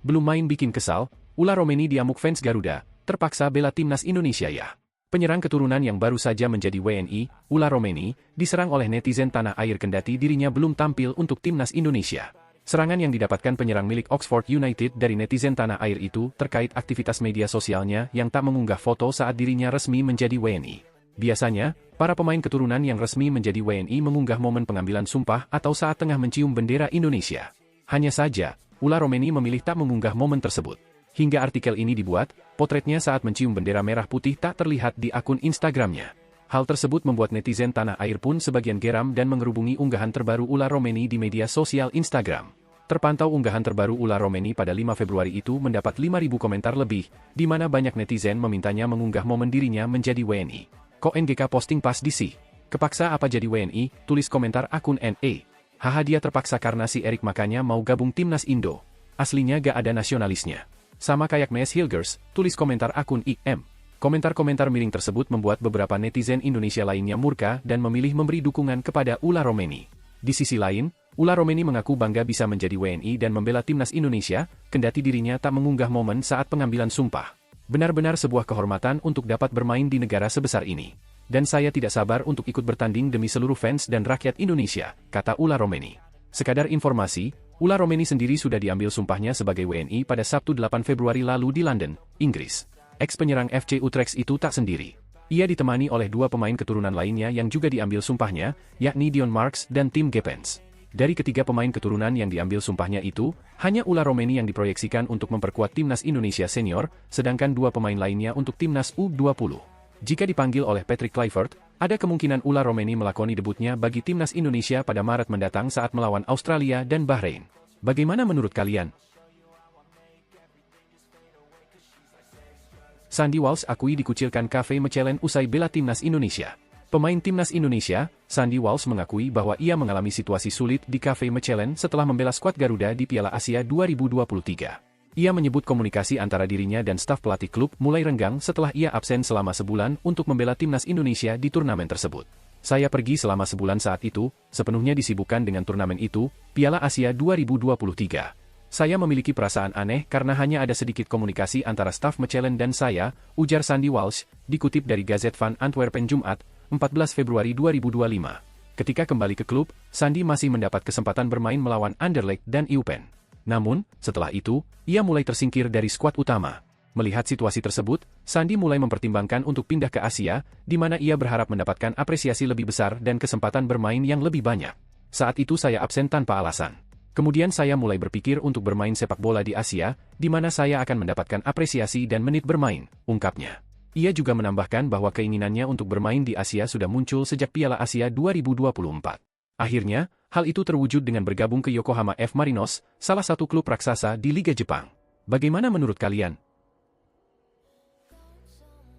Belum main bikin kesal, Ula Romeni diamuk fans Garuda, terpaksa bela timnas Indonesia ya. Penyerang keturunan yang baru saja menjadi WNI, Ula Romeni, diserang oleh netizen tanah air kendati dirinya belum tampil untuk timnas Indonesia. Serangan yang didapatkan penyerang milik Oxford United dari netizen tanah air itu terkait aktivitas media sosialnya yang tak mengunggah foto saat dirinya resmi menjadi WNI. Biasanya, para pemain keturunan yang resmi menjadi WNI mengunggah momen pengambilan sumpah atau saat tengah mencium bendera Indonesia. Hanya saja, Ula Romeni memilih tak mengunggah momen tersebut. Hingga artikel ini dibuat, potretnya saat mencium bendera merah putih tak terlihat di akun Instagramnya. Hal tersebut membuat netizen tanah air pun sebagian geram dan mengerubungi unggahan terbaru Ula Romeni di media sosial Instagram. Terpantau unggahan terbaru Ula Romeni pada 5 Februari itu mendapat 5.000 komentar lebih, di mana banyak netizen memintanya mengunggah momen dirinya menjadi WNI. Kok NGK posting pas di sih? Kepaksa apa jadi WNI? Tulis komentar akun NE. Haha dia terpaksa karena si Erik makanya mau gabung timnas Indo. Aslinya gak ada nasionalisnya. Sama kayak Mes Hilgers, tulis komentar akun IM. Komentar-komentar miring tersebut membuat beberapa netizen Indonesia lainnya murka dan memilih memberi dukungan kepada Ula Romeni. Di sisi lain, Ula Romeni mengaku bangga bisa menjadi WNI dan membela timnas Indonesia, kendati dirinya tak mengunggah momen saat pengambilan sumpah. Benar-benar sebuah kehormatan untuk dapat bermain di negara sebesar ini. Dan saya tidak sabar untuk ikut bertanding demi seluruh fans dan rakyat Indonesia, kata Ula Romeni. Sekadar informasi, Ula Romeni sendiri sudah diambil sumpahnya sebagai WNI pada Sabtu 8 Februari lalu di London, Inggris. Ex-penyerang FC Utrecht itu tak sendiri. Ia ditemani oleh dua pemain keturunan lainnya yang juga diambil sumpahnya, yakni Dion Marks dan Tim Geppens. Dari ketiga pemain keturunan yang diambil sumpahnya itu, hanya Ula Romeni yang diproyeksikan untuk memperkuat timnas Indonesia senior, sedangkan dua pemain lainnya untuk timnas U20. Jika dipanggil oleh Patrick Kluivert, ada kemungkinan Ula Romeni melakoni debutnya bagi timnas Indonesia pada Maret mendatang saat melawan Australia dan Bahrain. Bagaimana menurut kalian? Sandy Walsh akui dikucilkan Cafe Mechelen usai bela timnas Indonesia. Pemain timnas Indonesia, Sandy Walsh mengakui bahwa ia mengalami situasi sulit di Cafe Mechelen setelah membela skuad Garuda di Piala Asia 2023. Ia menyebut komunikasi antara dirinya dan staf pelatih klub mulai renggang setelah ia absen selama sebulan untuk membela timnas Indonesia di turnamen tersebut. Saya pergi selama sebulan saat itu, sepenuhnya disibukkan dengan turnamen itu, Piala Asia 2023. Saya memiliki perasaan aneh karena hanya ada sedikit komunikasi antara staf Mechelen dan saya, ujar Sandy Walsh, dikutip dari Gazette van Antwerpen Jumat, 14 Februari 2025. Ketika kembali ke klub, Sandy masih mendapat kesempatan bermain melawan Anderlecht dan Eupen. Namun, setelah itu, ia mulai tersingkir dari skuad utama. Melihat situasi tersebut, Sandy mulai mempertimbangkan untuk pindah ke Asia, di mana ia berharap mendapatkan apresiasi lebih besar dan kesempatan bermain yang lebih banyak. Saat itu saya absen tanpa alasan. Kemudian saya mulai berpikir untuk bermain sepak bola di Asia, di mana saya akan mendapatkan apresiasi dan menit bermain, ungkapnya. Ia juga menambahkan bahwa keinginannya untuk bermain di Asia sudah muncul sejak Piala Asia 2024. Akhirnya, hal itu terwujud dengan bergabung ke Yokohama F. Marinos, salah satu klub raksasa di Liga Jepang. Bagaimana menurut kalian?